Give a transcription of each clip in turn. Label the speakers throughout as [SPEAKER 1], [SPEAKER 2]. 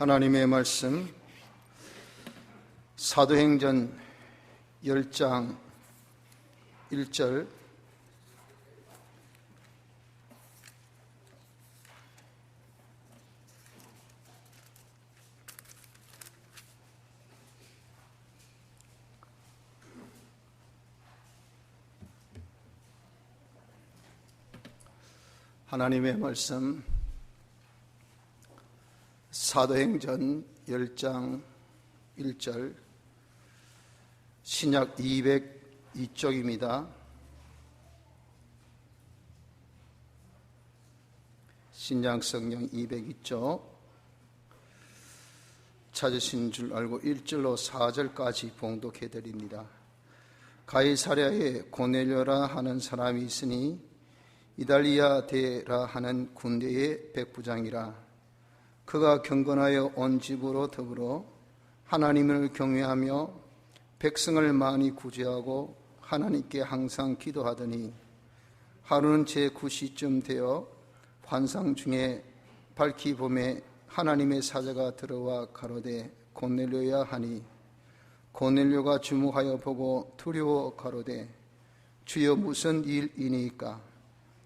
[SPEAKER 1] 하나님의 말씀 사도행전 10장 1절 하나님의 말씀 사도행전 10장 1절 신약 202쪽입니다. 신약성경 202쪽 찾으신 줄 알고 1절로 4절까지 봉독해 드립니다. 가이사랴에 고넬료라 하는 사람이 있으니 이달리아 데라 하는 군대의 백부장이라. 그가 경건하여 온 집으로 더불어 하나님을 경외하며 백성을 많이 구제하고 하나님께 항상 기도하더니 하루는 제9시쯤 되어 환상 중에 밝히 봄에 하나님의 사자가 들어와 가로되 고넬료야 하니 고넬료가 주목하여 보고 두려워 가로되 주여 무슨 일이니까?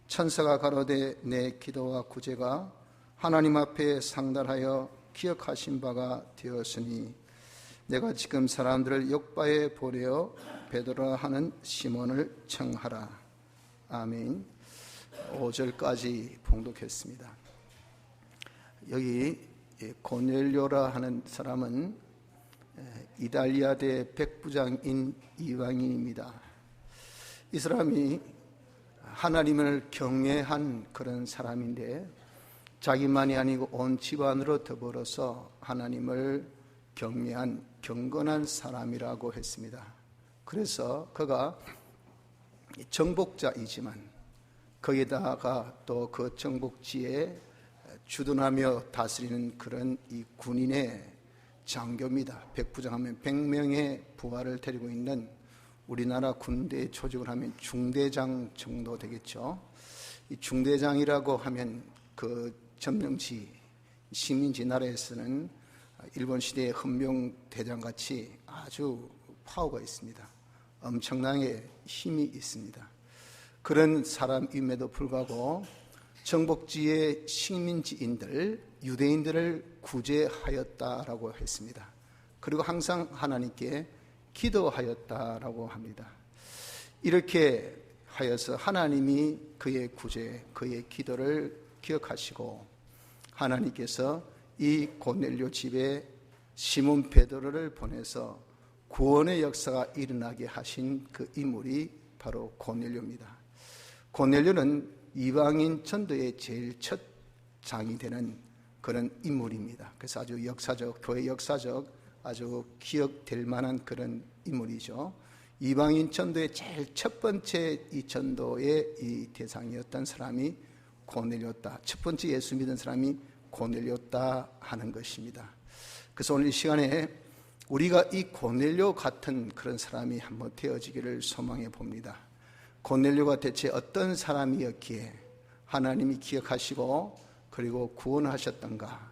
[SPEAKER 1] 천사가 가로되 내 기도와 구제가 하나님 앞에 상달하여 기억하신 바가 되었으니 내가 지금 사람들을 역바에 보내어 베드로라 하는 시몬을 청하라. 아멘. 5절까지 봉독했습니다. 여기 고넬료라 하는 사람은 이달리아대 백부장인 이방인입니다. 이 사람이 하나님을 경외한 그런 사람인데 자기만이 아니고 온 집안으로 더불어서 하나님을 경외한 경건한 사람이라고 했습니다. 그래서 그가 정복자이지만 거기다가 또 그 정복지에 주둔하며 다스리는 그런 이 군인의 장교입니다. 백부장하면 100명의 부하를 데리고 있는 우리나라 군대에 조직을 하면 중대장 정도 되겠죠. 이 중대장이라고 하면 그 점령지 식민지 나라에서는 일본 시대의 헌병대장같이 아주 파워가 있습니다. 엄청나게 힘이 있습니다. 그런 사람임에도 불구하고 정복지의 식민지인들 유대인들을 구제하였다라고 했습니다. 그리고 항상 하나님께 기도하였다라고 합니다. 이렇게 하여서 하나님이 그의 구제, 그의 기도를 기억하시고 하나님께서 이 고넬료 집에 시몬 베드로를 보내서 구원의 역사가 일어나게 하신 그 인물이 바로 고넬료입니다. 고넬료는 이방인 전도의 제일 첫 장이 되는 그런 인물입니다. 그래서 아주 역사적, 교회 역사적 아주 기억될 만한 그런 인물이죠. 이방인 전도의 제일 첫 번째 이 전도의 이 대상이었던 사람이 고넬료였다. 첫 번째 예수 믿은 사람이 고넬료였다 하는 것입니다. 그래서 오늘 이 시간에 우리가 이 고넬료 같은 그런 사람이 한번 되어지기를 소망해 봅니다. 고넬료가 대체 어떤 사람이었기에 하나님이 기억하시고 그리고 구원하셨던가?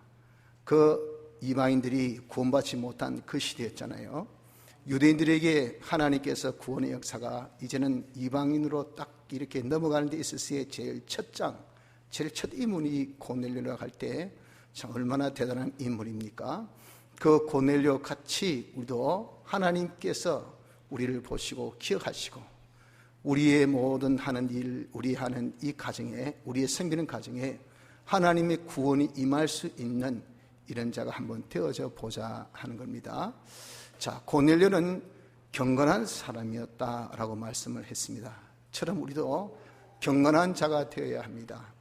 [SPEAKER 1] 그 이방인들이 구원받지 못한 그 시대였잖아요. 유대인들에게 하나님께서 구원의 역사가 이제는 이방인으로 딱 이렇게 넘어가는 데 있어서의 제일 첫 장, 제일 첫 인물이 고넬료라고 할 때 참 얼마나 대단한 인물입니까? 그 고넬료 같이 우리도 하나님께서 우리를 보시고 기억하시고 우리의 모든 하는 일, 우리 하는 이 가정에, 우리의 섬기는 가정에 하나님의 구원이 임할 수 있는 이런 자가 한번 되어져 보자 하는 겁니다. 자, 고넬료는 경건한 사람이었다라고 말씀을 했습니다. 처럼 우리도 경건한 자가 되어야 합니다.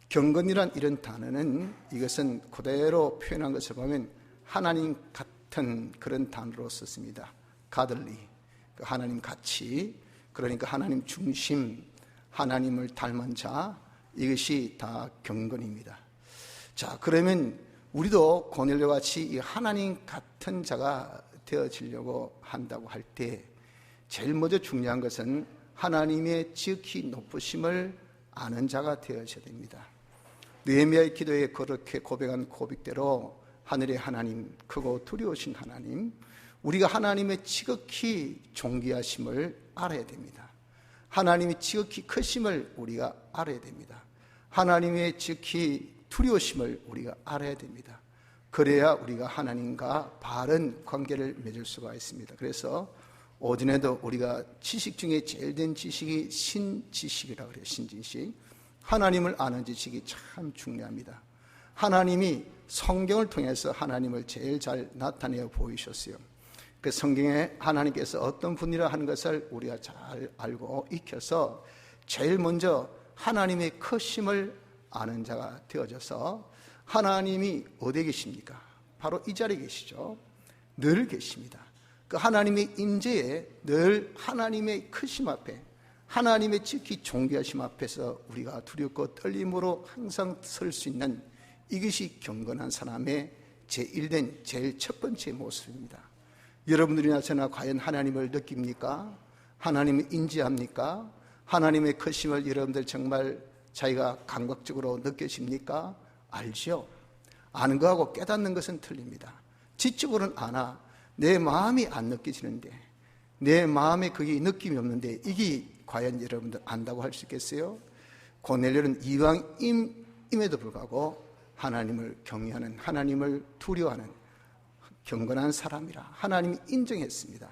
[SPEAKER 1] 경건이란 이런 단어는 이것은 그대로 표현한 것을 보면 하나님 같은 그런 단어로 썼습니다. 가들리, 하나님 같이, 그러니까 하나님 중심, 하나님을 닮은 자, 이것이 다 경건입니다. 자, 그러면 우리도 고넬료 같이 하나님 같은 자가 되어지려고 한다고 할 때 제일 먼저 중요한 것은 하나님의 지극히 높으심을 아는 자가 되어져야 됩니다. 느헤미야의 기도에 그렇게 고백한 고백대로 하늘의 하나님, 크고 두려우신 하나님, 우리가 하나님의 지극히 존귀하심을 알아야 됩니다. 하나님이 지극히 크심을 우리가 알아야 됩니다. 하나님의 지극히 두려우심을 우리가 알아야 됩니다. 그래야 우리가 하나님과 바른 관계를 맺을 수가 있습니다. 그래서 오전에도 우리가 지식 중에 제일 된 지식이 신지식이라고 그래요. 신지식. 하나님을 아는 지식이 참 중요합니다. 하나님이 성경을 통해서 하나님을 제일 잘 나타내어 보이셨어요. 그 성경에 하나님께서 어떤 분이라 하는 것을 우리가 잘 알고 익혀서 제일 먼저 하나님의 크심을 아는 자가 되어져서 하나님이 어디에 계십니까? 바로 이 자리에 계시죠. 늘 계십니다. 그 하나님의 임재에 늘 하나님의 크심 앞에, 하나님의 지극히 존귀하심 앞에서 우리가 두렵고 떨림으로 항상 설 수 있는, 이것이 경건한 사람의 제일된 제일 첫 번째 모습입니다. 여러분들이나 저나 과연 하나님을 느낍니까? 하나님을 인지합니까? 하나님의 크심을 여러분들 정말 자기가 감각적으로 느껴집니까? 알죠? 아는 거하고 깨닫는 것은 틀립니다. 지적으로는 아나 내 마음이 안 느껴지는데, 내 마음에 그게 느낌이 없는데 이게 과연 여러분들 안다고 할 수 있겠어요? 고넬료는 이방임에도 불구하고 하나님을 경외하는, 하나님을 두려워하는 경건한 사람이라 하나님이 인정했습니다.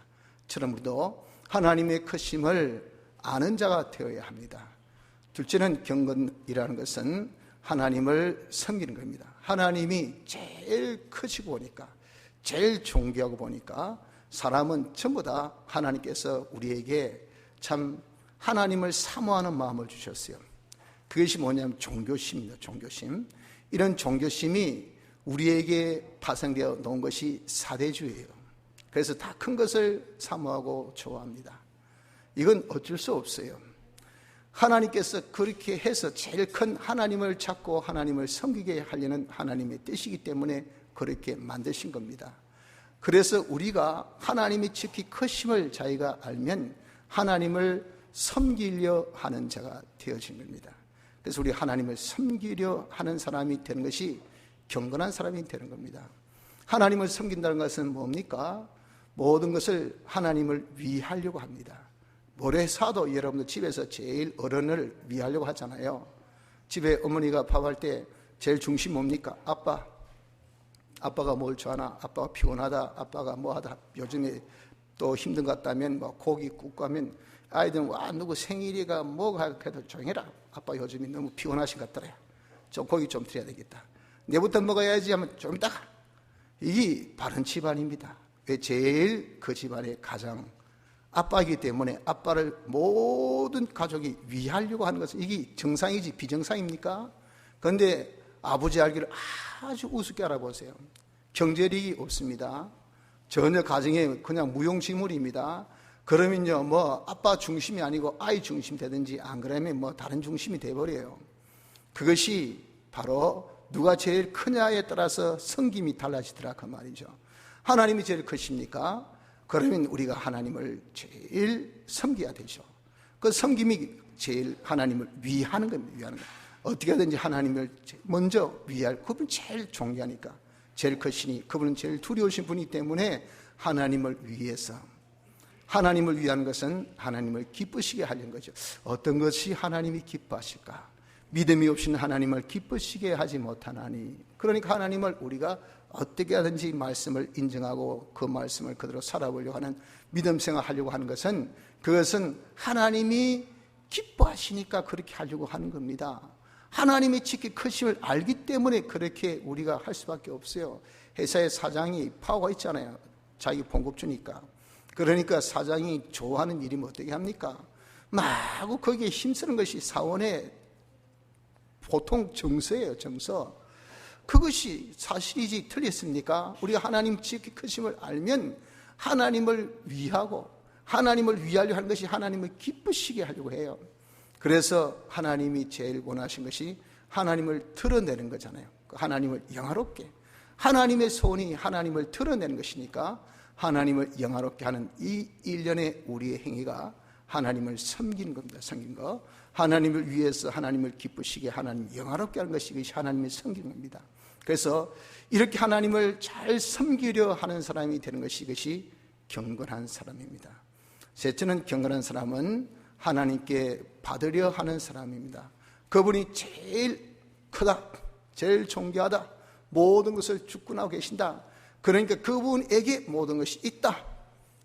[SPEAKER 1] 저런 우리도 하나님의 크심을 아는 자가 되어야 합니다. 둘째는 경건이라는 것은 하나님을 섬기는 겁니다. 하나님이 제일 크시고 보니까, 제일 존귀하고 보니까 사람은 전부 다 하나님께서 우리에게 참 하나님을 사모하는 마음을 주셨어요. 그것이 뭐냐면 종교심입니다. 종교심. 이런 종교심이 우리에게 파생되어 놓은 것이 사대주의예요. 그래서 다 큰 것을 사모하고 좋아합니다. 이건 어쩔 수 없어요. 하나님께서 그렇게 해서 제일 큰 하나님을 찾고 하나님을 섬기게 하려는 하나님의 뜻이기 때문에 그렇게 만드신 겁니다. 그래서 우리가 하나님의 지극히 크심을 자기가 알면 하나님을 섬기려 하는 자가 되어진 겁니다. 그래서 우리 하나님을 섬기려 하는 사람이 되는 것이 경건한 사람이 되는 겁니다. 하나님을 섬긴다는 것은 뭡니까? 모든 것을 하나님을 위하려고 합니다. 모래사도 여러분들 집에서 제일 어른을 위하려고 하잖아요. 집에 어머니가 밥할 때 제일 중심 뭡니까? 아빠가 뭘 좋아하나? 아빠가 피곤하다, 아빠가 뭐하다, 요즘에 또 힘든 것 같다면 뭐 고기 굽고 하면 아이들은 와 누구 생일이가 뭐가 해도 조용해라, 아빠 요즘에 너무 피곤하신 것 같더라, 좀 고기 좀 드려야 되겠다, 내부터 먹어야지 하면 좀 이따가. 이게 바른 집안입니다. 왜? 제일 그 집안의 가장 아빠이기 때문에 아빠를 모든 가족이 위하려고 하는 것은 이게 정상이지 비정상입니까? 그런데 아버지 알기를 아주 우습게 알아보세요. 경제력이 없습니다. 전혀 가정에 그냥 무용지물입니다. 그러면요, 뭐 아빠 중심이 아니고 아이 중심 되든지, 안 그러면 뭐 다른 중심이 돼버려요. 그것이 바로 누가 제일 크냐에 따라서 섬김이 달라지더라 그 말이죠. 하나님이 제일 크십니까? 그러면 우리가 하나님을 제일 섬겨야 되죠. 그 섬김이 제일 하나님을 위하는 겁니다. 위하는 거. 어떻게 하든지 하나님을 먼저 위할, 그분 제일 존귀하니까, 제일 크시니, 그분은 제일 두려우신 분이기 때문에 하나님을 위해서, 하나님을 위하는 것은 하나님을 기쁘시게 하려는 거죠. 어떤 것이 하나님이 기뻐하실까? 믿음이 없이는 하나님을 기쁘시게 하지 못하나니. 그러니까 하나님을 우리가 어떻게 하든지 말씀을 인정하고 그 말씀을 그대로 살아보려고 하는 믿음 생활하려고 하는 것은, 그것은 하나님이 기뻐하시니까 그렇게 하려고 하는 겁니다. 하나님의 지극히 크심을 알기 때문에 그렇게 우리가 할 수밖에 없어요. 회사의 사장이 파워가 있잖아요. 자기 봉급 주니까. 그러니까 사장이 좋아하는 일이면 어떻게 합니까? 마구 거기에 힘쓰는 것이 사원의 보통 정서예요. 정서. 그것이 사실이지 틀렸습니까? 우리가 하나님 지극히 크심을 알면 하나님을 위하고 하나님을 위하려 하는 것이 하나님을 기쁘시게 하려고 해요. 그래서 하나님이 제일 원하신 것이 하나님을 드러내는 거잖아요. 하나님을 영화롭게, 하나님의 소원이 하나님을 드러내는 것이니까 하나님을 영화롭게 하는 이 일련의 우리의 행위가 하나님을 섬기는 겁니다. 섬긴 거. 하나님을 위해서 하나님을 기쁘시게, 하나님 영화롭게 하는 것이, 이것이 하나님을 섬기는 겁니다. 그래서 이렇게 하나님을 잘 섬기려 하는 사람이 되는 것이, 이것이 경건한 사람입니다. 셋째는, 경건한 사람은 하나님께 받으려 하는 사람입니다. 그분이 제일 크다, 제일 존귀하다, 모든 것을 주권하고 계신다. 그러니까 그분에게 모든 것이 있다,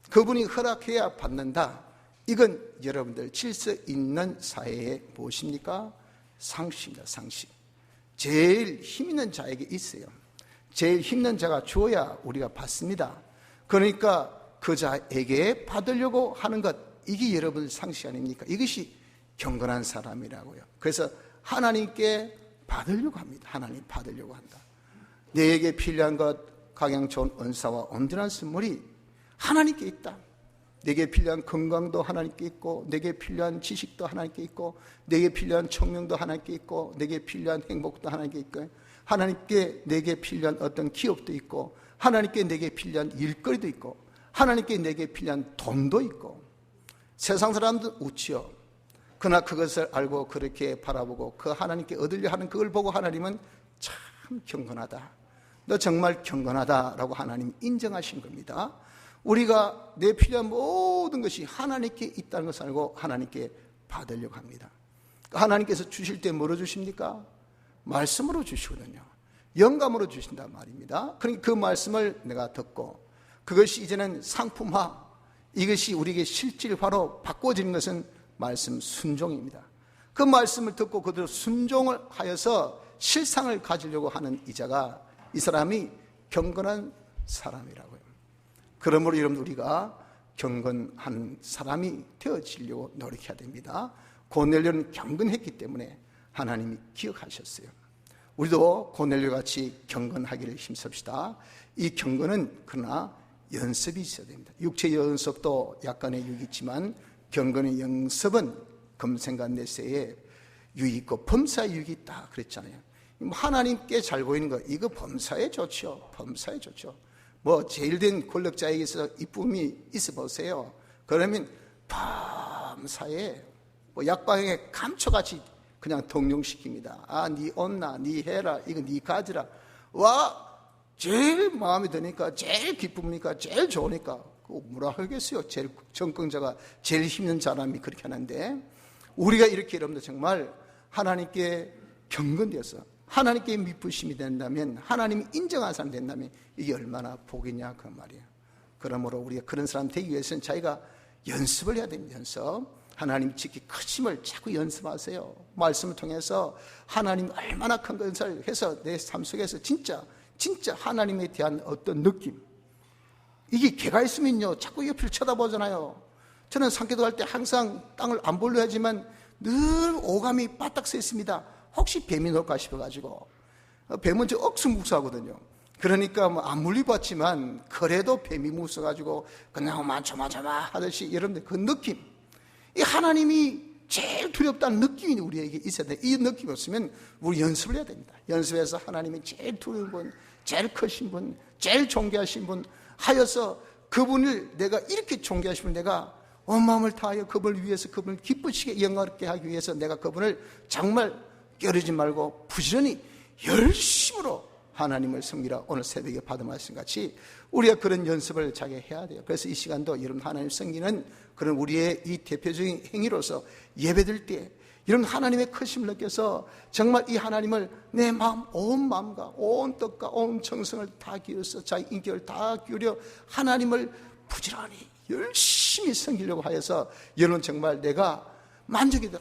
[SPEAKER 1] 그분이 허락해야 받는다. 이건 여러분들 질서 있는 사회의 무엇입니까? 상식입니다. 상식. 제일 힘 있는 자에게 있어요. 제일 힘있는 자가 주어야 우리가 받습니다. 그러니까 그 자에게 받으려고 하는 것, 이게 여러분들 상식 아닙니까? 이것이 경건한 사람이라고요. 그래서 하나님께 받으려고 합니다. 하나님 받으려고 한다. 내게 필요한 것, 각양 좋은 은사와 온전한 선물이 하나님께 있다. 내게 필요한 건강도 하나님께 있고, 내게 필요한 지식도 하나님께 있고, 내게 필요한 청명도 하나님께 있고, 내게 필요한 행복도 하나님께 있고, 하나님께 내게 필요한 어떤 기업도 있고, 하나님께 내게 필요한 일거리도 있고, 하나님께 내게 필요한 돈도 있고. 세상 사람들은 우치요. 그러나 그것을 알고 그렇게 바라보고 그 하나님께 얻으려 하는 그걸 보고 하나님은 참 경건하다, 너 정말 경건하다라고 하나님 인정하신 겁니다. 우리가 내 필요한 모든 것이 하나님께 있다는 것을 알고 하나님께 받으려고 합니다. 하나님께서 주실 때 뭐로 주십니까? 말씀으로 주시거든요. 영감으로 주신단 말입니다. 그러니까 그 말씀을 내가 듣고 그것이 이제는 상품화, 이것이 우리에게 실질화로 바꿔지는 것은 말씀 순종입니다. 그 말씀을 듣고 그대로 순종을 하여서 실상을 가지려고 하는 이자가, 이 사람이 경건한 사람이라고요. 그러므로 여러분, 우리가 경건한 사람이 되어지려고 노력해야 됩니다. 고넬료는 경건했기 때문에 하나님이 기억하셨어요. 우리도 고넬료 같이 경건하기를 힘씁시다. 이 경건은 그러나 연습이 있어야 됩니다. 육체의 연습도 약간의 유익이 있지만 경건의 연습은 금생과 내세에 유익이 있고 범사에 유익이 있다 그랬잖아요. 하나님께 잘 보이는 거, 이거 범사에 좋죠. 범사에 좋죠. 뭐 제일 된 권력자에게서 이쁨이 있어 보세요. 그러면 범사에 뭐 약방에 감초같이 그냥 동용시킵니다. 아, 니 온나, 니 해라, 이거 니 가지라. 와, 제일 마음에 드니까, 제일 기쁨이니까, 제일 좋으니까 그거 뭐라 하겠어요. 제일 정권자가 제일 힘든 사람이 그렇게 하는데, 우리가 이렇게 여러분들 정말 하나님께 경건되어서 하나님께 미쁘심이 된다면, 하나님이 인정한 사람 된다면 이게 얼마나 복이냐 그 말이에요. 그러므로 우리가 그런 사람 되기 위해서는 자기가 연습을 해야 됩니다. 연습. 하나님 지키 크심을 자꾸 연습하세요. 말씀을 통해서 하나님 얼마나 큰 것을 해서 내 삶 속에서 진짜 하나님에 대한 어떤 느낌, 이게 개가 있으면요 자꾸 옆을 쳐다보잖아요. 저는 산기도할 때 항상 땅을 안 보려 하지만 늘 오감이 바닥 서 있습니다. 혹시 뱀이 놀까 싶어가지고. 뱀은 저 억수묵수하거든요. 그러니까 뭐 안 물리봤지만 그래도 뱀이 무서워가지고 그냥 만져마자마 하듯이, 여러분들 그 느낌, 이 하나님이 제일 두렵다는 느낌이 우리에게 있어야 돼. 이 느낌이 없으면 우리 연습을 해야 됩니다. 연습해서 하나님이 제일 두려운 분, 제일 크신 분, 제일 존귀하신 분 하여서 그분을 내가 이렇게 존귀하신 분, 내가 온 마음을 다하여 그분을 위해서, 그분을 기쁘시게 영광롭게 하기 위해서 내가 그분을 정말 깨르지 말고 부지런히 열심으로 하나님을 섬기라. 오늘 새벽에 받은 말씀 같이 우리가 그런 연습을 자기 해야 돼요. 그래서 이 시간도 여러분 하나님 섬기는 그런 우리의 이 대표적인 행위로서 예배드릴 때 여러분 하나님의 크심을 느껴서 정말 이 하나님을 내 마음, 온 마음과 온 뜻과 온 정성을 다 기울여서 자기 인격을 다 기울여 하나님을 부지런히 열심히 섬기려고 하여서 여러분 정말 내가 만족이 돼.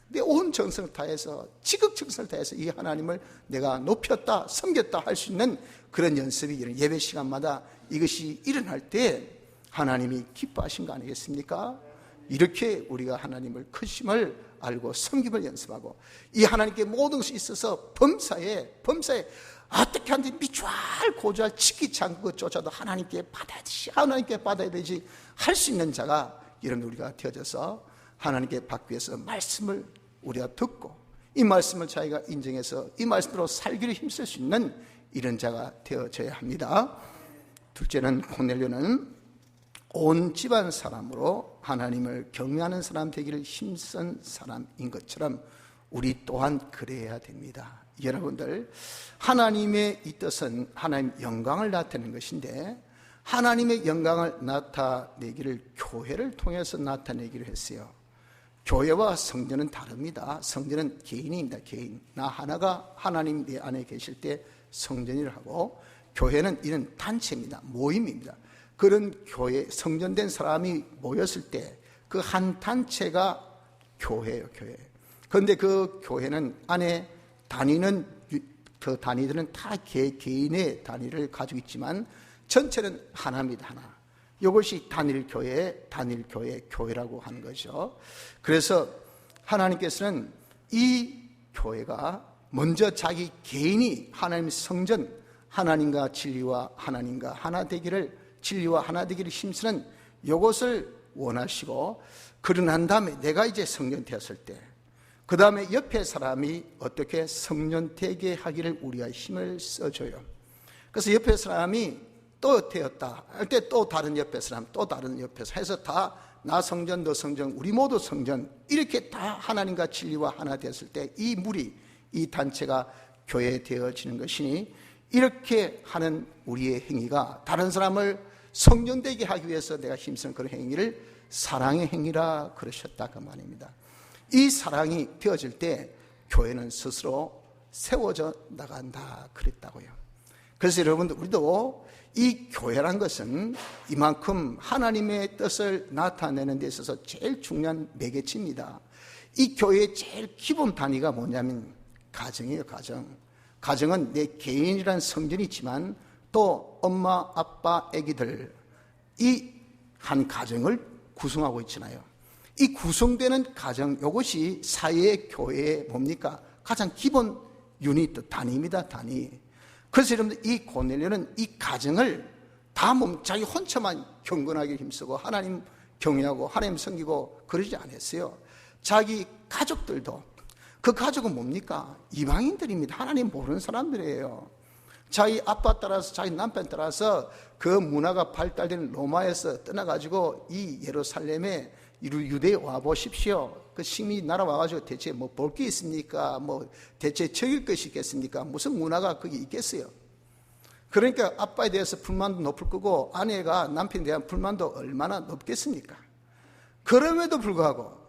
[SPEAKER 1] 내 온 정성을 다해서, 지극정성을 다해서 이 하나님을 내가 높였다, 섬겼다 할 수 있는 그런 연습이 이런 예배 시간마다 이것이 일어날 때 하나님이 기뻐하신 거 아니겠습니까? 이렇게 우리가 하나님을 크심을 알고 섬김을 연습하고, 이 하나님께 모든 것이 있어서 범사에 어떻게 하는지 미주알 고주알 치기 찬 것조차도 하나님께 받아야지, 하나님께 받아야 되지 할 수 있는 자가 여러분 우리가 되어져서 하나님께 받기 위해서 말씀을 우리가 듣고 이 말씀을 자기가 인정해서 이 말씀으로 살기를 힘쓸 수 있는 이런 자가 되어져야 합니다. 둘째는, 고넬료는 온 집안 사람으로 하나님을 경외하는 사람 되기를 힘쓴 사람인 것처럼 우리 또한 그래야 됩니다. 여러분들, 하나님의 이 뜻은 하나님 영광을 나타내는 것인데, 하나님의 영광을 나타내기를 교회를 통해서 나타내기로 했어요. 교회와 성전은 다릅니다. 성전은 개인입니다. 개인. 나 하나가 하나님 내 안에 계실 때 성전이라 하고, 교회는 이런 단체입니다. 모임입니다. 그런 교회, 성전된 사람이 모였을 때 그 한 단체가 교회예요. 교회. 그런데 그 교회는 안에 다니는 그 단위들은 다 개인의 단위를 가지고 있지만 전체는 하나입니다. 하나. 이것이 단일교회, 교회라고 하는 거죠. 그래서 하나님께서는 이 교회가 먼저 자기 개인이 하나님의 성전, 하나님과 진리와 하나님과 하나 되기를, 진리와 하나 되기를 힘쓰는 이것을 원하시고, 그러고 난 다음에 내가 이제 성전 되었을 때, 그 다음에 옆에 사람이 어떻게 성전 되게 하기를 우리가 힘을 써줘요. 그래서 옆에 사람이 또 되었다 할 때 또 다른 옆에 사람, 또 다른 옆에서 해서 다 나 성전, 너 성전, 우리 모두 성전, 이렇게 다 하나님과 진리와 하나 되었을 때 이 무리, 이 단체가 교회 되어지는 것이니, 이렇게 하는 우리의 행위가 다른 사람을 성전되게 하기 위해서 내가 힘쓰는 그런 행위를 사랑의 행위라 그러셨다 그 말입니다. 이 사랑이 되어질 때 교회는 스스로 세워져 나간다 그랬다고요. 그래서 여러분들, 우리도 이 교회란 것은 이만큼 하나님의 뜻을 나타내는 데 있어서 제일 중요한 매개체입니다. 이 교회의 제일 기본 단위가 뭐냐면 가정이에요. 가정은 내 개인이란 성전이 있지만 또 엄마, 아빠, 아기들, 이 한 가정을 구성하고 있잖아요. 이 구성되는 가정, 이것이 사회의 교회의 뭡니까? 가장 기본 유닛, 단위입니다. 단위. 그래서 여러분들, 이 고넬료는 이 가정을 다 자기 혼자만 경건하게 힘쓰고 하나님 경외하고 하나님 섬기고 그러지 않았어요. 자기 가족들도, 그 가족은 뭡니까? 이방인들입니다. 하나님 모르는 사람들이에요. 자기 아빠 따라서, 자기 남편 따라서 그 문화가 발달된 로마에서 떠나가지고 이 예루살렘에 유대에 와보십시오. 그 식민지 나라 와가지고 대체 뭐 볼 게 있습니까? 뭐 대체 적일 것이 있겠습니까? 무슨 문화가 거기 있겠어요? 그러니까 아빠에 대해서 불만도 높을 거고, 아내가 남편에 대한 불만도 얼마나 높겠습니까? 그럼에도 불구하고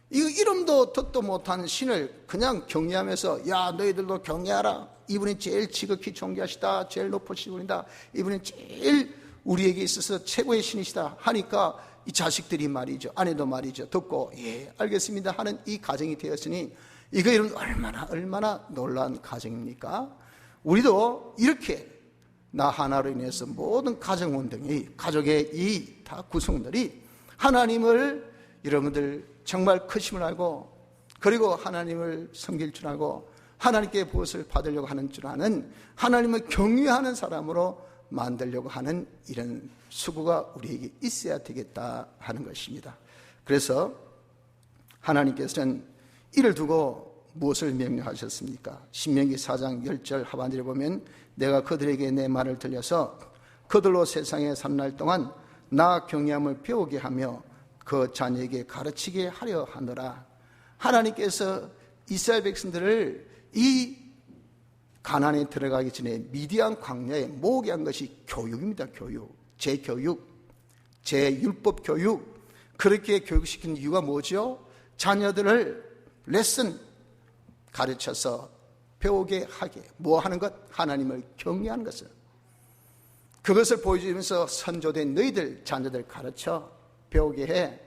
[SPEAKER 1] 이거 이름도 듣도 못한 신을 그냥 경외하면서, 야, 너희들도 경외하라. 이분이 제일 지극히 존귀하시다. 제일 높으신 분이다. 이분이 제일 우리에게 있어서 최고의 신이시다 하니까 이 자식들이 말이죠, 아내도 말이죠, 듣고 예 알겠습니다 하는 이 가정이 되었으니, 이거 여러분 얼마나 놀라운 가정입니까? 우리도 이렇게 나 하나로 인해서 모든 가정 운동이, 가족의 이 다 구성들이 하나님을, 여러분들 정말 크심을 알고, 그리고 하나님을 섬길 줄 알고 하나님께 무엇을 받으려고 하는 줄 아는, 하나님을 경외하는 사람으로 만들려고 하는 이런 수고가 우리에게 있어야 되겠다 하는 것입니다. 그래서 하나님께서는 이를 두고 무엇을 명령하셨습니까? 신명기 4장 10절 하반절에 보면, 내가 그들에게 내 말을 들려서 그들로 세상에 사는 날 동안 나 경외함을 배우게 하며 그 자녀에게 가르치게 하려 하노라. 하나님께서 이스라엘 백성들을 이 가나안에 들어가기 전에 미디안 광야에 모으게 한 것이 교육입니다. 교육, 제교육, 제율법 교육. 그렇게 교육시킨 이유가 뭐죠? 자녀들을 레슨 가르쳐서 배우게 하게, 뭐 하는 것? 하나님을 경외하는 것을, 그것을 보여주면서 선조된 너희들 자녀들 가르쳐 배우게 해.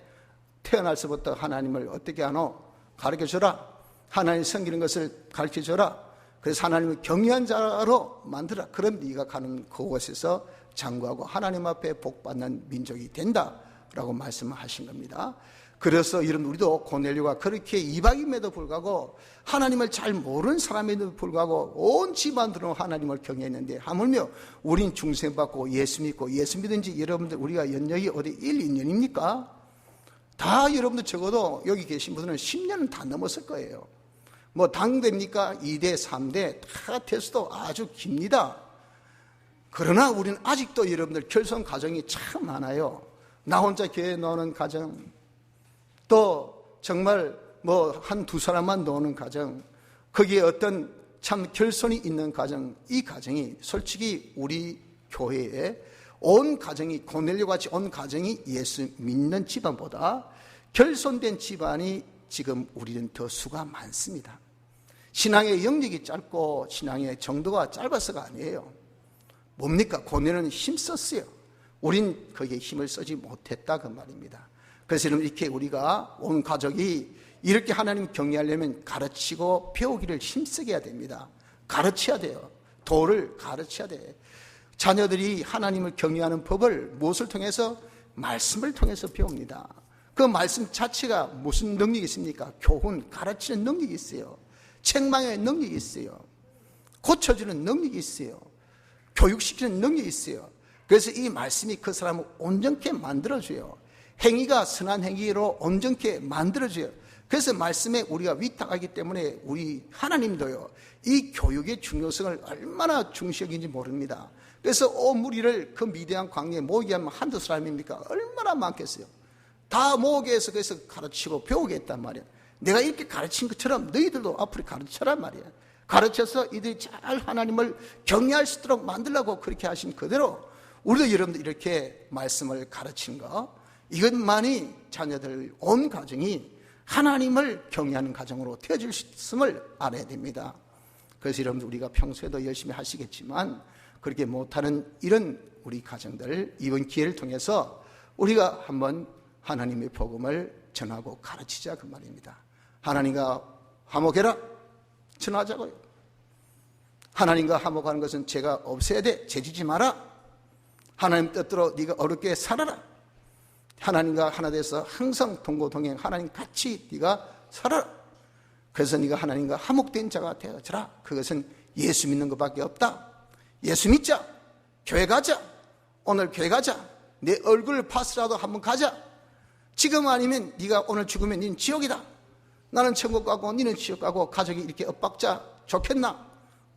[SPEAKER 1] 태어날서부터 하나님을 어떻게 하노? 가르쳐줘라. 하나님 섬기는 것을 가르쳐줘라. 그래서 하나님을 경외한 자로 만들어라. 그럼 네가 가는 그곳에서 장구하고 하나님 앞에 복받는 민족이 된다라고 말씀하신 겁니다. 그래서 이런 우리도 고넬료가 그렇게 이방인에도 불구하고, 하나님을 잘 모르는 사람에도 불구하고 온 집안들은 하나님을 경외했는데, 하물며 우린 중생받고 예수 믿고, 예수 믿은지 여러분들 우리가 연령이 어디 1, 2년입니까? 다 여러분들 적어도 여기 계신 분들은 10년은 다 넘었을 거예요. 뭐 당대입니까? 2대, 3대 다 돼서도 아주 깁니다. 그러나 우리는 아직도 여러분들 결손 가정이 참 많아요. 나 혼자 교회 나오는 가정, 또 정말 뭐 한두 사람만 노는 가정, 거기에 어떤 참 결손이 있는 가정, 이 가정이 솔직히 우리 교회에 온 가정이 고넬료같이 온 가정이 예수 믿는 집안보다 결손된 집안이 지금 우리는 더 수가 많습니다. 신앙의 영역이 짧고 신앙의 정도가 짧아서가 아니에요. 뭡니까? 고넬료는 힘썼어요. 우린 거기에 힘을 쓰지 못했다 그 말입니다. 그래서 이렇게 우리가 온 가족이 이렇게 하나님 경외하려면 가르치고 배우기를 힘쓰게 해야 됩니다. 가르쳐야 돼요. 도를 가르쳐야 돼. 자녀들이 하나님을 경외하는 법을 무엇을 통해서? 말씀을 통해서 배웁니다. 그 말씀 자체가 무슨 능력이 있습니까? 교훈, 가르치는 능력이 있어요. 책망의 능력이 있어요. 고쳐주는 능력이 있어요. 교육시키는 능력이 있어요. 그래서 이 말씀이 그 사람을 온전케 만들어줘요. 행위가 선한 행위로 온전케 만들어줘요. 그래서 말씀에 우리가 위탁하기 때문에 우리 하나님도요, 이 교육의 중요성을 얼마나 중시하는지 모릅니다. 그래서 온 무리를 그 미대한 광야에 모으게 하면 한두 사람입니까? 얼마나 많겠어요. 다 모으게 해서 그래서 가르치고 배우게 했단 말이에요. 내가 이렇게 가르친 것처럼 너희들도 앞으로 가르쳐란 말이에요. 가르쳐서 이들이 잘 하나님을 경외할 수 있도록 만들라고 그렇게 하신 그대로 우리도 여러분들 이렇게 말씀을 가르친 거, 이것만이 자녀들 온 가정이 하나님을 경외하는 가정으로 되어질 수 있음을 알아야 됩니다. 그래서 여러분들 우리가 평소에도 열심히 하시겠지만 그렇게 못하는 이런 우리 가정들 이번 기회를 통해서 우리가 한번 하나님의 복음을 전하고 가르치자 그 말입니다. 하나님과 화목해라 전하자고요. 하나님과 화목하는 것은 죄가 없어야 돼. 죄지지 마라. 하나님 뜻대로 네가 어렵게 살아라. 하나님과 하나 돼서 항상 동고동행 하나님 같이 네가 살아라. 그래서 네가 하나님과 화목된 자가 되어져라. 그것은 예수 믿는 것밖에 없다. 예수 믿자. 교회 가자. 오늘 교회 가자. 내 얼굴을 봐서라도 한번 가자. 지금 아니면 네가 오늘 죽으면 너는 지옥이다. 나는 천국 가고 너는 지옥 가고 가족이 이렇게 엇박자 좋겠나?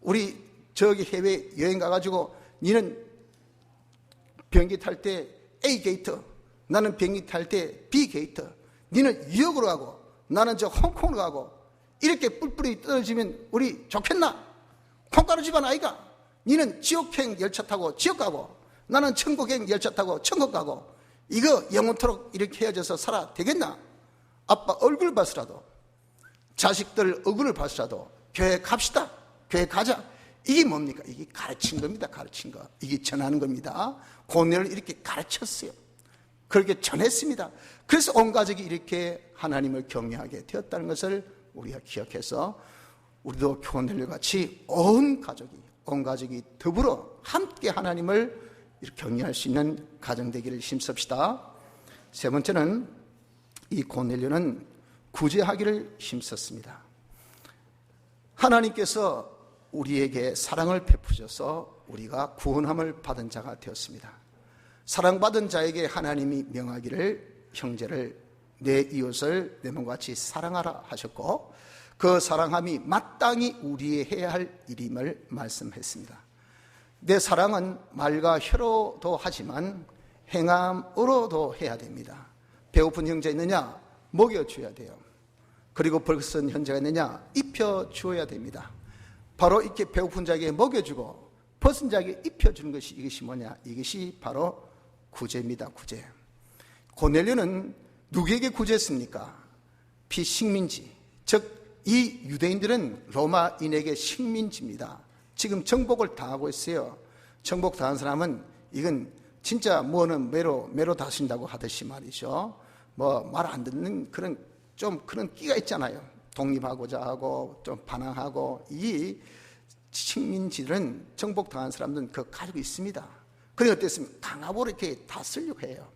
[SPEAKER 1] 우리 저기 해외 여행 가가지고 너는 비행기 탈 때 A 게이트, 나는 비행기 탈 때 B 게이트, 너는 뉴욕으로 가고 나는 저 홍콩으로 가고 이렇게 뿔뿔이 떨어지면 우리 좋겠나? 콩가루 집안 아이가? 너는 지옥행 열차 타고 지옥 가고 나는 천국행 열차 타고 천국 가고 이거 영원토록 이렇게 헤어져서 살아 되겠나? 아빠 얼굴 봐서라도 자식들 얼굴을 봐서라도 교회 갑시다. 교회 가자. 이게 뭡니까? 이게 가르친 겁니다. 가르친 거. 이게 전하는 겁니다. 고뇌를 이렇게 가르쳤어요. 그렇게 전했습니다. 그래서 온 가족이 이렇게 하나님을 경외하게 되었다는 것을 우리가 기억해서 우리도 고넬료 같이 온 가족이 더불어 함께 하나님을 경외할 수 있는 가정 되기를 힘씁시다. 세 번째는 이 고넬료는 구제하기를 힘썼습니다. 하나님께서 우리에게 사랑을 베푸셔서 우리가 구원함을 받은 자가 되었습니다. 사랑받은 자에게 하나님이 명하기를 형제를 내 이웃을 내 몸같이 사랑하라 하셨고 그 사랑함이 마땅히 우리의 해야 할 일임을 말씀했습니다. 내 사랑은 말과 혀로도 하지만 행함으로도 해야 됩니다. 배고픈 형제 있느냐? 먹여줘야 돼요. 그리고 벌쓴 형제가 있느냐? 입혀주어야 됩니다. 바로 이렇게 배고픈 자에게 먹여주고 벗은 자에게 입혀주는 것이 이것이 뭐냐? 이것이 바로 구제입니다. 구제. 고넬료는 누구에게 구제했습니까? 비식민지, 즉 이 유대인들은 로마인에게 식민지입니다. 지금 정복을 당하고 있어요. 정복 당한 사람은 이건 진짜 뭐는 매로 다신다고 하듯이 말이죠. 뭐 말 안 듣는 그런 끼가 있잖아요. 독립하고자 하고 좀 반항하고 이 식민지들은 정복 당한 사람들은 그거 가지고 있습니다. 그래 어땠습니까? 강압으로 이렇게 다스리려고 해요.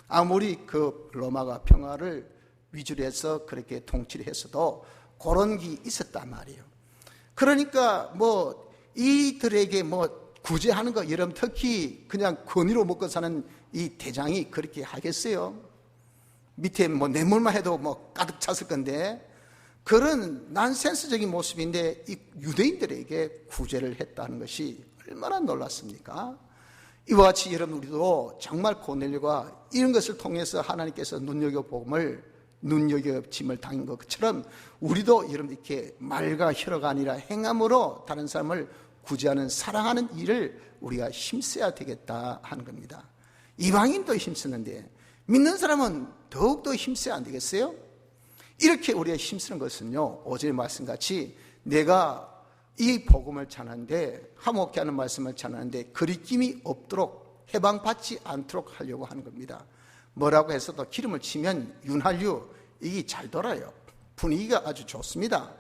[SPEAKER 1] 아무리 그 로마가 평화를 위주로 해서 그렇게 통치를 했어도 그런 게 있었단 말이에요. 그러니까 뭐 이들에게 뭐 구제하는 거, 여러분 특히 그냥 권위로 먹고 사는 이 대장이 그렇게 하겠어요? 밑에 뭐 뇌물만 해도 뭐 가득 찼을 건데 그런 난센스적인 모습인데 이 유대인들에게 구제를 했다는 것이 얼마나 놀랐습니까? 이와 같이 여러분 우리도 정말 고넬료가 이런 것을 통해서 하나님께서 눈여겨봄을 눈여겨짐을 당한 것처럼 우리도 여러분 이렇게 말과 혀가 아니라 행함으로 다른 사람을 구제하는 사랑하는 일을 우리가 힘써야 되겠다 하는 겁니다. 이방인도 힘쓰는데 믿는 사람은 더욱더 힘써야 안 되겠어요? 이렇게 우리가 힘쓰는 것은요, 어제의 말씀같이 내가 이 복음을 전하는데, 화목케 하는 말씀을 전하는데 거리낌이 없도록 해방받지 않도록 하려고 하는 겁니다. 뭐라고 해서도 기름을 치면 윤활유 이게 잘 돌아요. 분위기가 아주 좋습니다.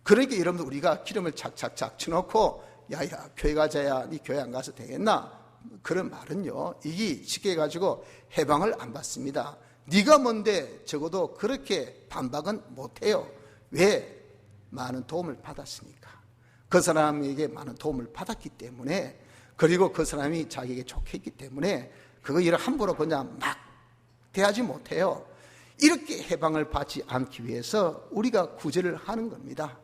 [SPEAKER 1] 그러니까 여러분들 우리가 기름을 착착착 쳐놓고 야야 교회 가자야 네 교회 안 가서 되겠나? 그런 말은요, 이게 쉽게 가지고 해방을 안 받습니다. 네가 뭔데 적어도 그렇게 반박은 못해요. 왜? 많은 도움을 받았으니까. 그 사람에게 많은 도움을 받았기 때문에, 그리고 그 사람이 자기에게 좋게 했기 때문에 그거 일을 함부로 그냥 막 대하지 못해요. 이렇게 해방을 받지 않기 위해서 우리가 구제를 하는 겁니다.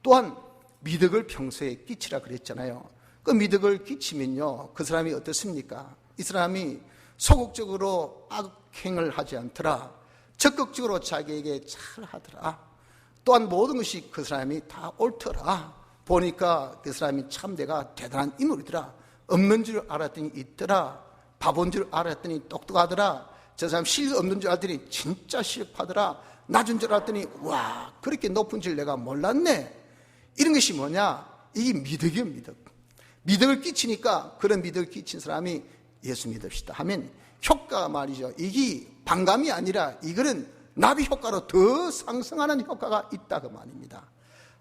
[SPEAKER 1] 또한 미덕을 평소에 끼치라 그랬잖아요. 그 미덕을 끼치면요, 그 사람이 어떻습니까? 이 사람이 소극적으로 악행을 하지 않더라. 적극적으로 자기에게 잘하더라. 또한 모든 것이 그 사람이 다 옳더라. 보니까 그 사람이 참 내가 대단한 인물이더라. 없는 줄 알았더니 있더라. 바본 줄 알았더니 똑똑하더라. 저 사람 실력 없는 줄 알았더니 진짜 실력파더라. 낮은 줄 알았더니 와, 그렇게 높은 줄 내가 몰랐네. 이런 것이 뭐냐? 이게 미덕이에요, 미덕. 미덕을 끼치니까, 그런 미덕을 끼친 사람이 예수 믿읍시다 하면 효과가 말이죠, 이게 반감이 아니라 이거는 나비 효과로 더 상승하는 효과가 있다 그 말입니다.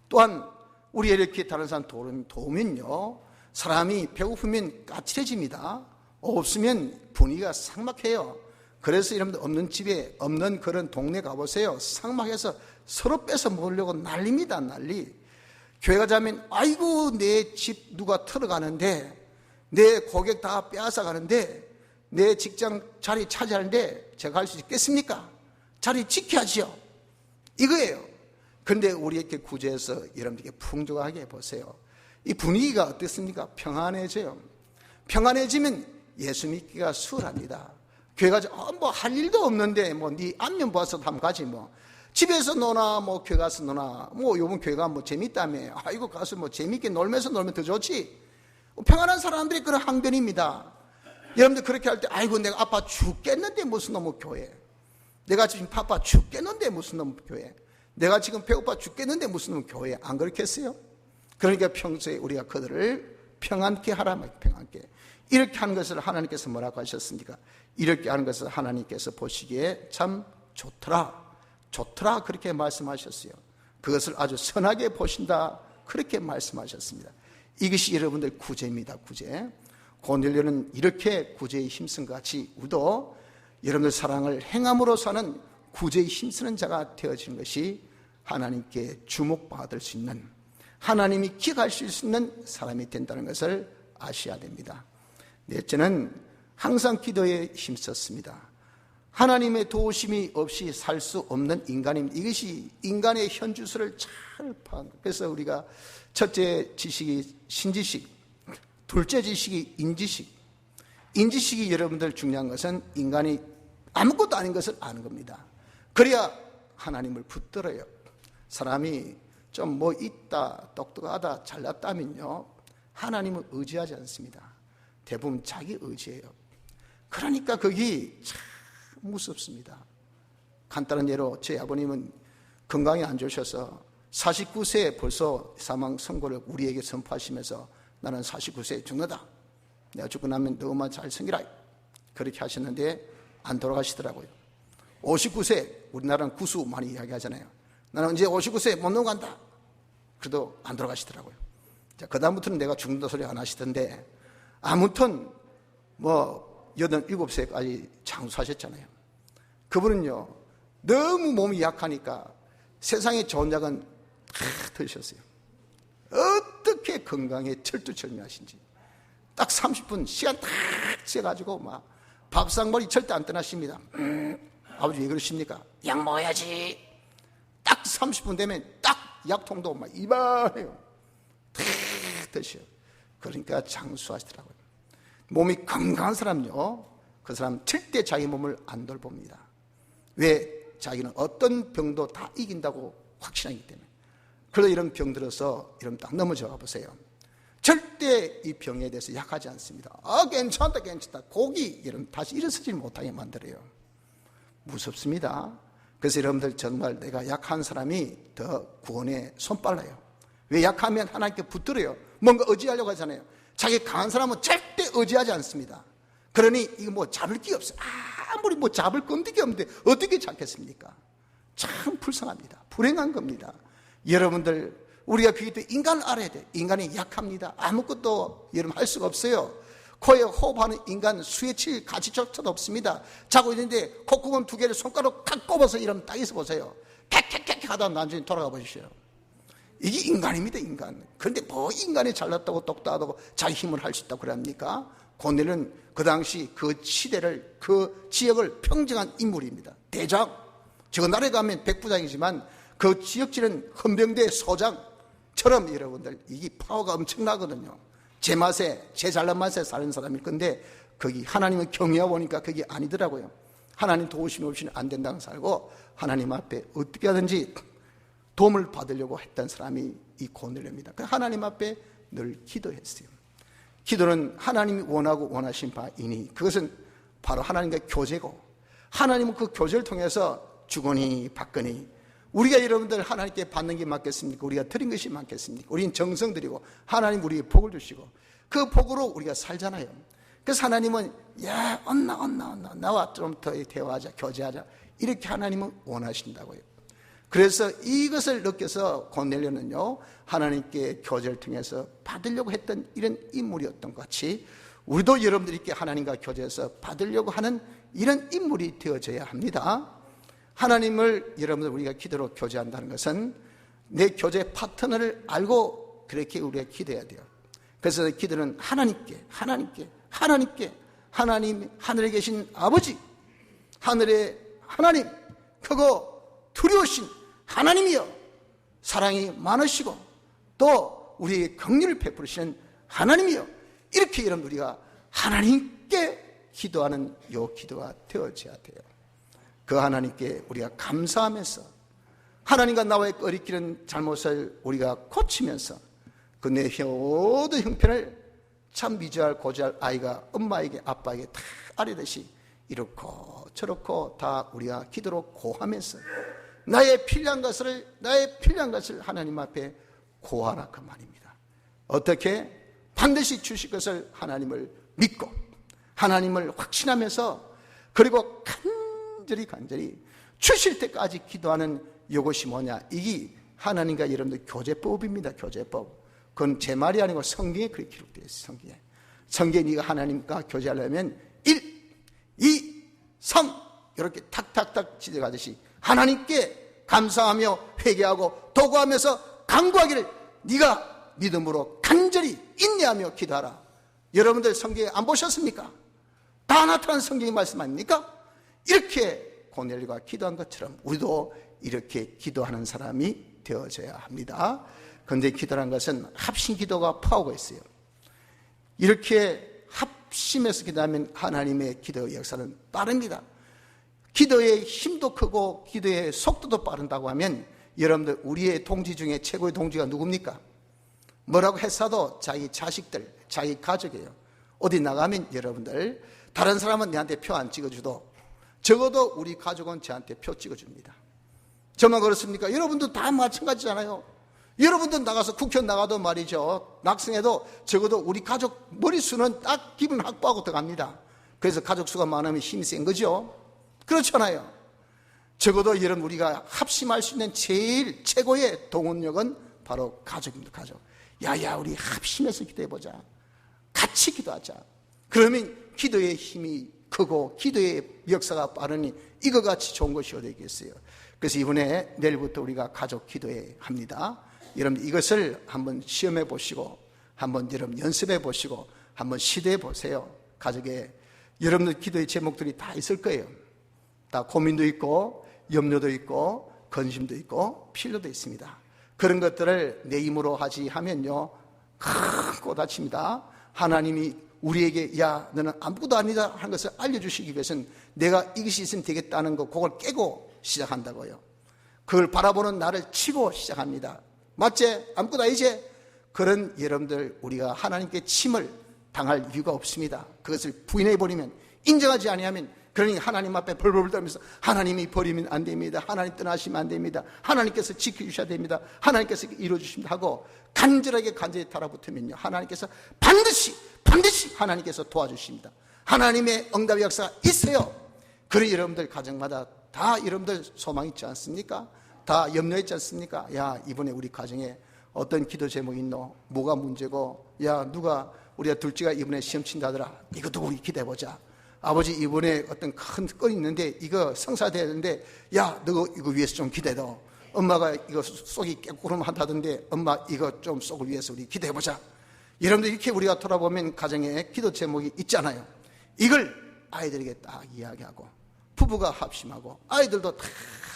[SPEAKER 1] 또한 우리 이렇게 다른 사람 도우면요, 사람이 배고프면 까칠해집니다. 없으면 분위기가 삭막해요. 그래서 여러분들 없는 집에, 없는 그런 동네 가보세요. 삭막해서 서로 뺏어 먹으려고 난립니다, 난리. 교회 가자면 아이고 내 집 누가 털어가는데, 내 고객 다 빼앗아 가는데, 내 직장 자리 차지하는데 제가 할 수 있겠습니까? 자리 지켜야지요. 이거예요. 그런데 우리 이렇게 구제해서 여러분들께 풍족하게 해보세요. 이 분위기가 어떻습니까? 평안해져요. 평안해지면 예수 믿기가 수월합니다. 교회 가서 뭐 할 일도 없는데 뭐 네 안면 봐서 한번 가지 뭐. 집에서 노나 뭐 교회 가서 노나 뭐 요번 교회가 뭐 재밌다며. 아이고 가서 뭐 재밌게 놀면 더 좋지. 평안한 사람들이 그런 항변입니다. 여러분들 그렇게 할 때 아이고 내가 아파 죽겠는데 무슨 놈의 교회. 내가 지금 바빠 죽겠는데 무슨 놈의 교회. 내가 지금 배고파 죽겠는데 무슨 놈의 교회. 안 그렇겠어요? 그러니까 평소에 우리가 그들을 평안케 하라. 평안케. 이렇게 하는 것을 하나님께서 뭐라고 하셨습니까? 이렇게 하는 것을 하나님께서 보시기에 참 좋더라. 좋더라 그렇게 말씀하셨어요. 그것을 아주 선하게 보신다 그렇게 말씀하셨습니다. 이것이 여러분들 구제입니다. 구제. 고넬료는 이렇게 구제에 힘쓴 것 같이 우리도 여러분들 사랑을 행함으로 사는 구제에 힘쓰는 자가 되어지는 것이 하나님께 주목받을 수 있는, 하나님이 기억하실 수 있는 사람이 된다는 것을 아셔야 됩니다. 넷째는 항상 기도에 힘썼습니다. 하나님의 도우심이 없이 살 수 없는 인간입니다. 이것이 인간의 현주소를 잘 파악합니다. 그래서 우리가 첫째 지식이 신지식, 둘째 지식이 인지식. 인지식이 여러분들 중요한 것은 인간이 아무것도 아닌 것을 아는 겁니다. 그래야 하나님을 붙들어요. 사람이 좀 뭐 있다, 똑똑하다, 잘났다면요, 하나님을 의지하지 않습니다. 대부분 자기 의지예요. 그러니까 그게 참 무섭습니다. 간단한 예로 제 아버님은 건강이 안 좋으셔서 49세에 벌써 사망 선고를 우리에게 선포하시면서 나는 49세에 죽는다. 내가 죽고 나면 너만 잘생기라. 그렇게 하셨는데 안 돌아가시더라고요. 59세, 우리나라는 구수 많이 이야기하잖아요. 나는 이제 59세에 못 넘어간다. 그래도 안 돌아가시더라고요. 자, 그다음부터는 내가 죽는다 소리 안 하시던데, 아무튼 뭐 87세까지 장수하셨잖아요. 그분은요, 너무 몸이 약하니까 세상에 좋은 약은 다 드셨어요. 어떻게 건강에 철두철미하신지. 딱 30분 시간 딱 세가지고 막 밥상머리 절대 안 떠나십니다. 아버지 왜 그러십니까? 약 먹어야지. 딱 30분 되면 딱 약통도 막 이만해요. 다 드셔요. 그러니까 장수하시더라고요. 몸이 건강한 사람요, 그 사람 절대 자기 몸을 안 돌봅니다. 왜? 자기는 어떤 병도 다 이긴다고 확신하기 때문에. 그래서 이런 병들어서 이런 딱 넘어져 보세요. 절대 이 병에 대해서 약하지 않습니다. 괜찮다 고기 이런 다시 일어서지 못하게 만들어요. 무섭습니다. 그래서 여러분들 정말 내가 약한 사람이 더 구원에 손빨라요. 왜? 약하면 하나님께 붙들어요. 뭔가 의지하려고 하잖아요. 자기 강한 사람은 절대 의지하지 않습니다. 그러니 이거 뭐 잡을 게 없어요. 아무리 뭐 잡을 건데기 없는데 어떻게 잡겠습니까? 참 불쌍합니다. 불행한 겁니다. 여러분들, 우리가 그게 또 인간을 알아야 돼요. 인간이 약합니다. 아무것도 여러분 할 수가 없어요. 코에 호흡하는 인간 수에 칠 가치조차도 없습니다. 자고 있는데 콧구멍 두 개를 손가락으로 칵 꼽아서 이러면 딱 있어 보세요. 캬캬캬 하다 나중에 돌아가 보십시오. 이게 인간입니다, 인간. 그런데 뭐 인간이 잘났다고 똑똑하다고 자기 힘을 할 수 있다고 그럽니까? 고넬은 그 당시 그 시대를, 그 지역을 평정한 인물입니다. 대장. 저 나라에 가면 백부장이지만 그 지역지는 헌병대 소장처럼 여러분들 이게 파워가 엄청나거든요. 제 맛에, 제 잘난 맛에 사는 사람일 건데 거기 하나님을 경외하고 보니까 그게 아니더라고요. 하나님 도우심이 없이는 안 된다고 살고 하나님 앞에 어떻게 하든지 도움을 받으려고 했던 사람이 이 고넬료입니다. 하나님 앞에 늘 기도했어요. 기도는 하나님이 원하고 원하신 바이니 그것은 바로 하나님과 교제고, 하나님은 그 교제를 통해서 주거니 받거니, 우리가 여러분들 하나님께 받는 게 맞겠습니까? 우리가 드린 것이 맞겠습니까? 우리는 정성 드리고 하나님 우리에게 복을 주시고 그 복으로 우리가 살잖아요. 그래서 하나님은 야 언나 나와 좀 더 대화하자, 교제하자, 이렇게 하나님은 원하신다고요. 그래서 이것을 느껴서 고넬료는요, 하나님께 교제를 통해서 받으려고 했던 이런 인물이었던 것 같이 우리도 여러분들이 이렇게 하나님과 교제해서 받으려고 하는 이런 인물이 되어져야 합니다. 하나님을 여러분들 우리가 기도로 교제한다는 것은 내 교제 파트너를 알고 그렇게 우리가 기도해야 돼요. 그래서 기도는 하나님, 하늘에 계신 아버지, 하늘의 하나님, 크고 두려우신 하나님이여, 사랑이 많으시고 또 우리의 긍휼을 베푸시는 하나님이여, 이렇게 여러분 우리가 하나님께 기도하는 요 기도가 되어져야 돼요. 그 하나님께 우리가 감사하면서 하나님과 나와의 꺼리끼는 잘못을 우리가 고치면서 그 내 모든 형편을 참 미주알 고주할 아이가 엄마에게 아빠에게 다 아뢰듯이 이렇고 저렇고 다 우리가 기도로 고하면서 나의 필요한 것을 하나님 앞에 고하라 그 말입니다. 어떻게? 반드시 주실 것을 하나님을 믿고 하나님을 확신하면서 그리고 간절히 주실 때까지 기도하는 이것이 뭐냐? 이게 하나님과 여러분들 교제법입니다. 교제법. 그건 제 말이 아니고 성경에 그렇게 기록되어 있어요. 성경에 네가 하나님과 교제하려면 1, 2, 3 이렇게 탁탁탁 지져가듯이 하나님께 감사하며 회개하고 도구하면서 간구하기를 네가 믿음으로 간절히 인내하며 기도하라. 여러분들 성경에 안 보셨습니까? 다 나타난 성경의 말씀 아닙니까? 이렇게 고넬료가 기도한 것처럼 우리도 이렇게 기도하는 사람이 되어져야 합니다. 그런데 기도라는 것은 합심 기도가 파워가 있어요. 이렇게 합심해서 기도하면 하나님의 기도의 역사는 빠릅니다. 기도의 힘도 크고 기도의 속도도 빠른다고 하면 여러분들 우리의 동지 중에 최고의 동지가 누굽니까? 뭐라고 했어도 자기 자식들, 자기 가족이에요. 어디 나가면 여러분들 다른 사람은 내한테 표 안 찍어줘도 적어도 우리 가족은 저한테 표 찍어줍니다. 저만 그렇습니까? 여러분도 다 마찬가지잖아요. 여러분도 나가서 국회의원 나가도 말이죠, 낙성해도 적어도 우리 가족 머릿수는 딱 기분 확보하고 들어갑니다. 그래서 가족 수가 많으면 힘이 센 거죠. 그렇잖아요. 적어도 여러분 우리가 합심할 수 있는 제일 최고의 동원력은 바로 가족입니다. 가족. 야야 우리 합심해서 기도해보자. 같이 기도하자. 그러면 기도의 힘이 크고 기도의 역사가 빠르니 이거 같이 좋은 것이 어디 있겠어요. 그래서 이번에 내일부터 우리가 가족 기도회 합니다. 여러분 이것을 한번 시험해 보시고 한번 여러분 연습해 보시고 한번 시도해 보세요. 가족에 여러분들 기도의 제목들이 다 있을 거예요. 다 고민도 있고 염려도 있고 근심도 있고 필요도 있습니다. 그런 것들을 내 힘으로 하지 하면요 큰 꼬다칩니다. 하나님이 우리에게 야 너는 아무것도 아니다 하는 것을 알려주시기 위해서는 내가 이것이 있으면 되겠다는 거 그걸 깨고 시작한다고요. 그걸 바라보는 나를 치고 시작합니다. 맞지? 아무것도 아니지? 그런 여러분들, 우리가 하나님께 침을 당할 이유가 없습니다. 그것을 부인해버리면, 인정하지 아니하면, 그러니 하나님 앞에 벌벌 떨면서 하나님이 버리면 안 됩니다. 하나님 떠나시면 안 됩니다. 하나님께서 지켜주셔야 됩니다. 하나님께서 이루어주십니다 하고 간절히 달아붙으면요, 하나님께서 반드시 하나님께서 도와주십니다. 하나님의 응답의 역사가 있어요. 그런 여러분들 가정마다 다 여러분들 소망 있지 않습니까? 다 염려했지 않습니까? 야, 이번에 우리 가정에 어떤 기도 제목이 있노? 뭐가 문제고? 야, 우리가 둘째가 이번에 시험 친다더라. 이것도 우리 기대해보자. 아버지, 이번에 어떤 큰 건이 있는데 이거 성사돼야 되는데, 야, 너 이거 위해서 좀 기대해. 엄마가 이거 속이 깨꾸름하다던데 엄마 이거 좀 속을 위해서 우리 기대해보자. 여러분들 이렇게 우리가 돌아보면 가정에 기도 제목이 있잖아요. 이걸 아이들에게 딱 이야기하고 부부가 합심하고 아이들도 다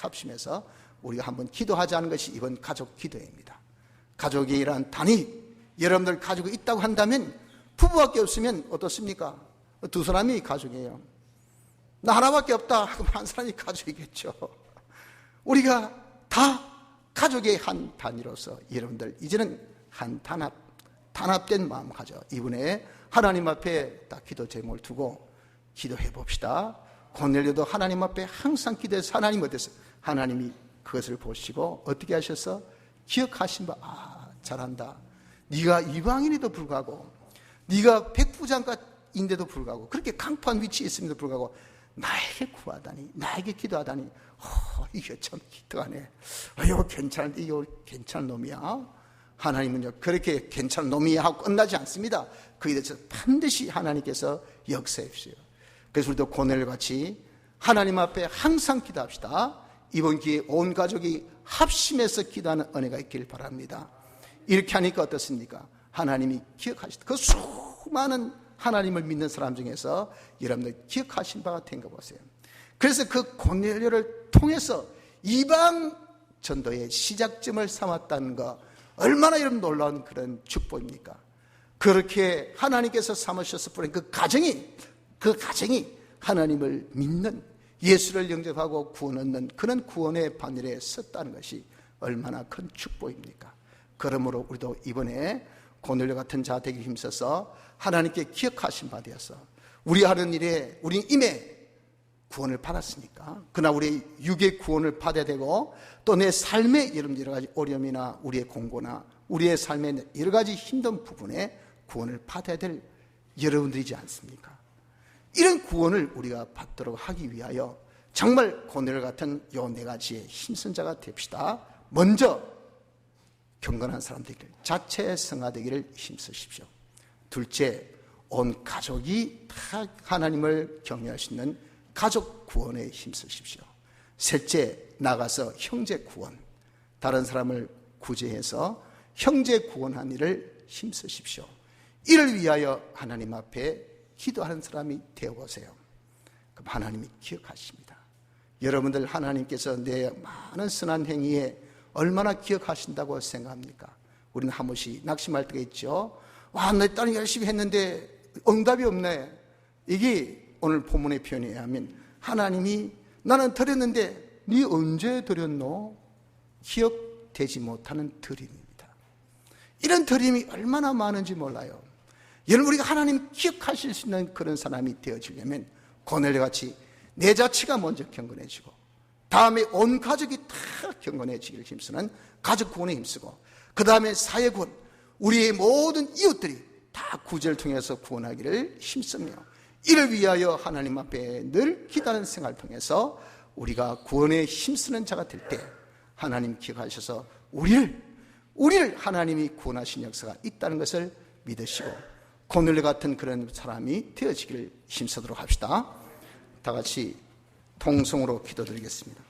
[SPEAKER 1] 합심해서 우리가 한번 기도하자는 것이 이번 가족 기도회입니다. 가족이란 단위, 여러분들 가지고 있다고 한다면, 부부밖에 없으면 어떻습니까? 두 사람이 가족이에요. 나 하나밖에 없다 하면 한 사람이 가족이겠죠. 우리가 다 가족의 한 단위로서 여러분들 이제는 한 단합된 마음 가져 이번에 하나님 앞에 딱 기도 제목을 두고 기도해 봅시다. 고넬료도 하나님 앞에 항상 기도해서 하나님 어땠어요? 하나님이 그것을 보시고 어떻게 하셔서 기억하신 바, 잘한다. 네가 이방인에도 불구하고, 네가 백부장가인데도 불구하고, 그렇게 강포한 위치에 있음에도 불구하고 나에게 구하다니, 나에게 기도하다니, 이게 참 기특하네. 이거 괜찮은데, 이거 괜찮은 놈이야. 하나님은요, 그렇게 괜찮은 놈이야 하고 끝나지 않습니다. 그에 대해서 반드시 하나님께서 역사해 주세요. 그래서 우리도 고넬료 같이 하나님 앞에 항상 기도합시다. 이번 기회에 온 가족이 합심해서 기도하는 은혜가 있길 바랍니다. 이렇게 하니까 어떻습니까? 하나님이 기억하시다. 그 수많은 하나님을 믿는 사람 중에서 여러분들 기억하신 바가 된 거 보세요. 그래서 그 고넬료를 통해서 이방 전도의 시작점을 삼았다는 거, 얼마나 여러분 놀라운 그런 축복입니까? 그렇게 하나님께서 삼으셨을 뿐인 그 가정이 하나님을 믿는, 예수를 영접하고 구원 얻는 그런 구원의 바늘에 섰다는 것이 얼마나 큰 축복입니까? 그러므로 우리도 이번에 고넬료 같은 자 되기 힘써서 하나님께 기억하신 바 되어서 우리 하는 일에 우리는 이미 구원을 받았으니까, 그러나 우리의 육의 구원을 받아야 되고, 또 내 삶의 여러 가지 어려움이나 우리의 공고나 우리의 삶의 여러 가지 힘든 부분에 구원을 받아야 될 여러분들이지 않습니까? 이런 구원을 우리가 받도록 하기 위하여 정말 고넬료 같은 요 네 가지의 힘쓴 자가 됩시다. 먼저 경건한 사람 되기를, 자체 성화되기를 힘쓰십시오. 둘째, 온 가족이 다 하나님을 경외할 수 있는 가족 구원에 힘쓰십시오. 셋째, 나가서 형제 구원, 다른 사람을 구제해서 형제 구원한 일을 힘쓰십시오. 이를 위하여 하나님 앞에 기도하는 사람이 되어보세요. 그럼 하나님이 기억하십니다. 여러분들 하나님께서 내 많은 선한 행위에 얼마나 기억하신다고 생각합니까? 우리는 한 번씩 낙심할 때가 있죠. 와, 내 딸이 열심히 했는데 응답이 없네. 이게 오늘 본문의 표현에 의하면 하나님이 나는 드렸는데 네 언제 드렸노? 기억되지 못하는 드림입니다. 이런 드림이 얼마나 많은지 몰라요. 여러분, 우리가 하나님 기억하실 수 있는 그런 사람이 되어지려면 고넬료같이 내 자체가 먼저 경건해지고, 다음에 온 가족이 다 경건해지기를 힘쓰는 가족 구원에 힘쓰고, 그 다음에 사회 구원, 우리의 모든 이웃들이 다 구제를 통해서 구원하기를 힘쓰며, 이를 위하여 하나님 앞에 늘 기도하는 생활을 통해서 우리가 구원에 힘쓰는 자가 될 때 하나님 기억하셔서 우리를 하나님이 구원하신 역사가 있다는 것을 믿으시고 고넬료 같은 그런 사람이 되어지기를 힘쓰도록 합시다. 다 같이 통성으로 기도드리겠습니다.